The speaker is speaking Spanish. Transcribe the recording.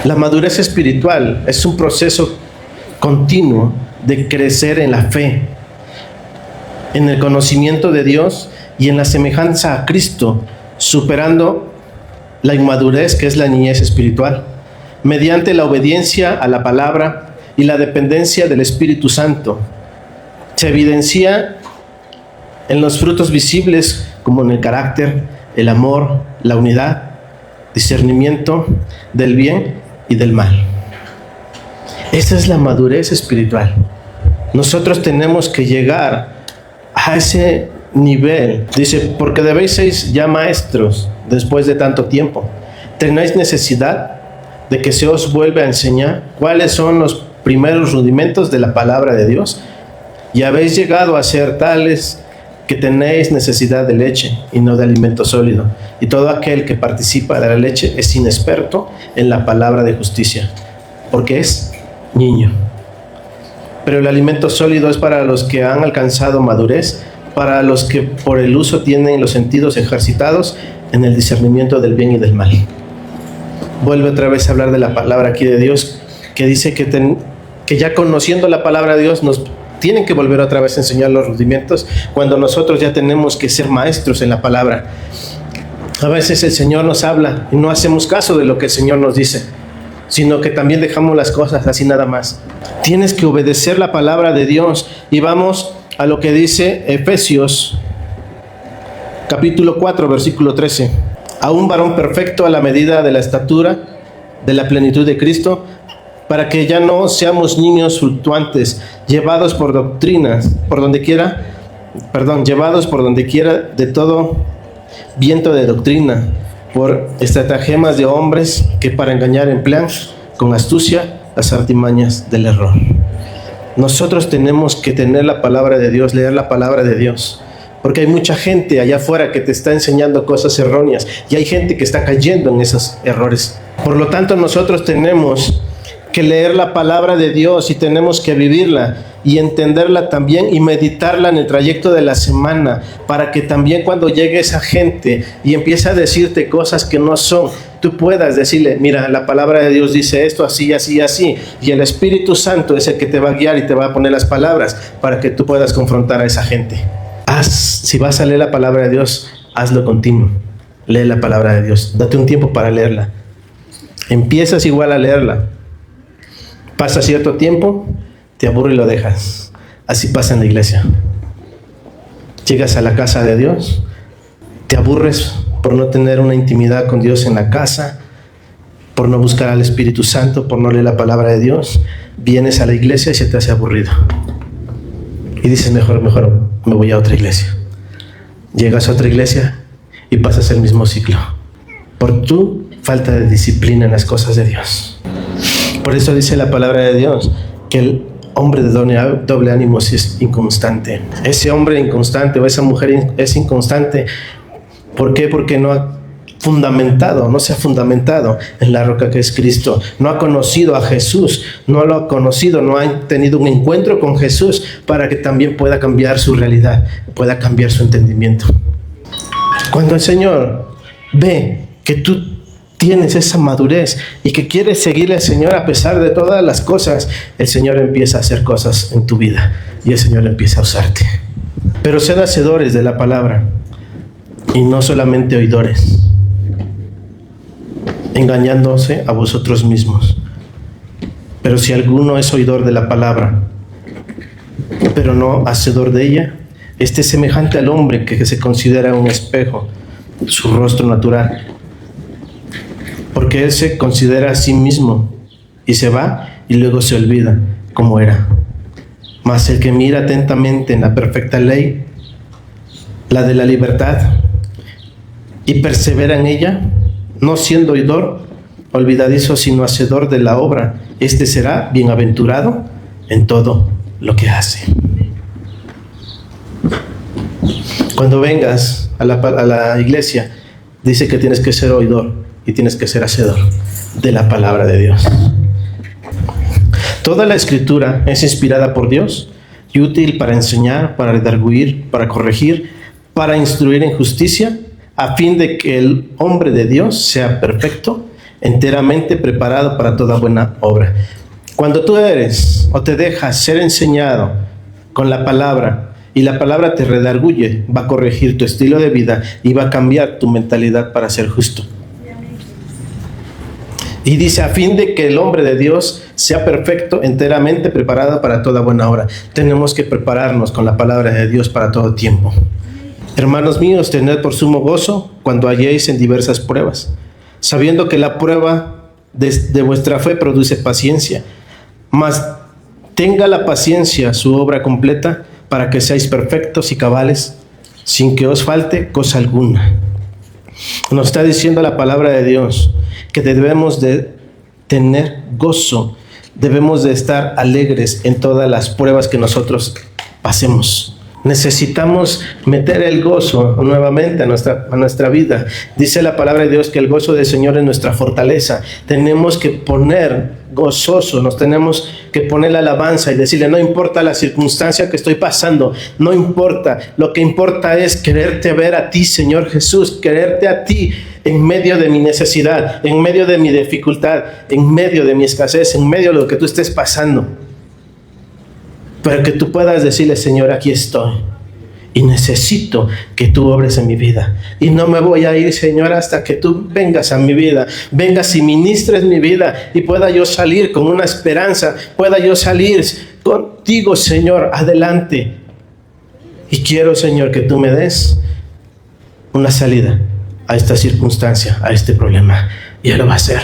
La madurez espiritual es un proceso continuo de crecer en la fe, en el conocimiento de Dios y en la semejanza a Cristo, superando la inmadurez que es la niñez espiritual, mediante la obediencia a la palabra y la dependencia del Espíritu Santo. Se evidencia en los frutos visibles como en el carácter, el amor, la unidad, discernimiento del bien y del mal. Esa es la madurez espiritual. Nosotros tenemos que llegar a ese nivel. Dice, porque debéis ser ya maestros después de tanto tiempo. ¿Tenéis necesidad de que se os vuelva a enseñar cuáles son los primeros rudimentos de la palabra de Dios? Y habéis llegado a ser tales que tenéis necesidad de leche y no de alimento sólido. Y todo aquel que participa de la leche es inexperto en la palabra de justicia, porque es niño. Pero el alimento sólido es para los que han alcanzado madurez, para los que por el uso tienen los sentidos ejercitados en el discernimiento del bien y del mal. Vuelve otra vez a hablar de la palabra aquí de Dios, que dice que ya conociendo la palabra de Dios nos tienen que volver otra vez a enseñar los rudimentos, cuando nosotros ya tenemos que ser maestros en la palabra. A veces el Señor nos habla y no hacemos caso de lo que el Señor nos dice, sino que también dejamos las cosas así nada más. Tienes que obedecer la palabra de Dios. Y vamos a lo que dice Efesios capítulo 4 versículo 13. A un varón perfecto a la medida de la estatura de la plenitud de Cristo, para que ya no seamos niños fluctuantes, llevados por donde quiera de todo viento de doctrina, por estratagemas de hombres que para engañar emplean con astucia las artimañas del error. Nosotros tenemos que tener la palabra de Dios, leer la palabra de Dios, porque hay mucha gente allá afuera que te está enseñando cosas erróneas y hay gente que está cayendo en esos errores. Por lo tanto, nosotros tenemos que leer la palabra de Dios y tenemos que vivirla y entenderla también y meditarla en el trayecto de la semana, para que también cuando llegue esa gente y empiece a decirte cosas que no son, tú puedas decirle, mira, la palabra de Dios dice esto, así, así, así, y el Espíritu Santo es el que te va a guiar y te va a poner las palabras para que tú puedas confrontar a esa gente. Si vas a leer la palabra de Dios, hazlo continuo. Lee la palabra de Dios, date un tiempo para leerla. Empiezas igual a leerla. Pasa cierto tiempo, te aburre y lo dejas. Así pasa en la iglesia. Llegas a la casa de Dios, te aburres por no tener una intimidad con Dios en la casa, por no buscar al Espíritu Santo, por no leer la palabra de Dios. Vienes a la iglesia y se te hace aburrido. Y dices, mejor me voy a otra iglesia. Llegas a otra iglesia y pasas el mismo ciclo, por tu falta de disciplina en las cosas de Dios. Por eso dice la palabra de Dios que el hombre de doble ánimo es inconstante. Ese hombre inconstante o esa mujer es inconstante. ¿Por qué? Porque no se ha fundamentado en la roca que es Cristo. No ha conocido a Jesús, no lo ha conocido, no ha tenido un encuentro con Jesús para que también pueda cambiar su realidad, pueda cambiar su entendimiento. Cuando el Señor ve que tú tienes esa madurez y que quieres seguirle al Señor a pesar de todas las cosas, el Señor empieza a hacer cosas en tu vida y el Señor empieza a usarte. Pero sed hacedores de la palabra y no solamente oidores, engañándose a vosotros mismos. Pero si alguno es oidor de la palabra, pero no hacedor de ella, este es semejante al hombre que se considera un espejo, su rostro natural, porque él se considera a sí mismo y se va y luego se olvida cómo era. Mas el que mira atentamente en la perfecta ley, la de la libertad, y persevera en ella, no siendo oidor olvidadizo, sino hacedor de la obra, este será bienaventurado en todo lo que hace. Cuando vengas a la iglesia, dice que tienes que ser oidor y tienes que ser hacedor de la palabra de Dios. Toda la escritura es inspirada por Dios y útil para enseñar, para redarguir, para corregir, para instruir en justicia, a fin de que el hombre de Dios sea perfecto, enteramente preparado para toda buena obra. Cuando tú eres o te dejas ser enseñado con la palabra, y la palabra te redarguye, va a corregir tu estilo de vida y va a cambiar tu mentalidad para ser justo. Y dice, a fin de que el hombre de Dios sea perfecto, enteramente preparado para toda buena obra. Tenemos que prepararnos con la palabra de Dios para todo tiempo. Hermanos míos, tened por sumo gozo cuando halléis en diversas pruebas, sabiendo que la prueba de vuestra fe produce paciencia. Mas tenga la paciencia su obra completa, para que seáis perfectos y cabales, sin que os falte cosa alguna. Nos está diciendo la palabra de Dios que debemos de tener gozo, debemos de estar alegres en todas las pruebas que nosotros pasemos. Necesitamos meter el gozo nuevamente a nuestra vida. Dice la palabra de Dios que el gozo del Señor es nuestra fortaleza. Tenemos que poner gozoso, nos tenemos que poner la alabanza y decirle, no importa la circunstancia que estoy pasando, no importa, lo que importa es quererte ver a ti, Señor Jesús, quererte a ti en medio de mi necesidad, en medio de mi dificultad, en medio de mi escasez, en medio de lo que tú estés pasando. Pero que tú puedas decirle, Señor, aquí estoy y necesito que tú obres en mi vida. Y no me voy a ir, Señor, hasta que tú vengas a mi vida, vengas y ministres mi vida y pueda yo salir con una esperanza, pueda yo salir contigo, Señor, adelante. Y quiero, Señor, que tú me des una salida a esta circunstancia, a este problema. Y Él lo va a hacer.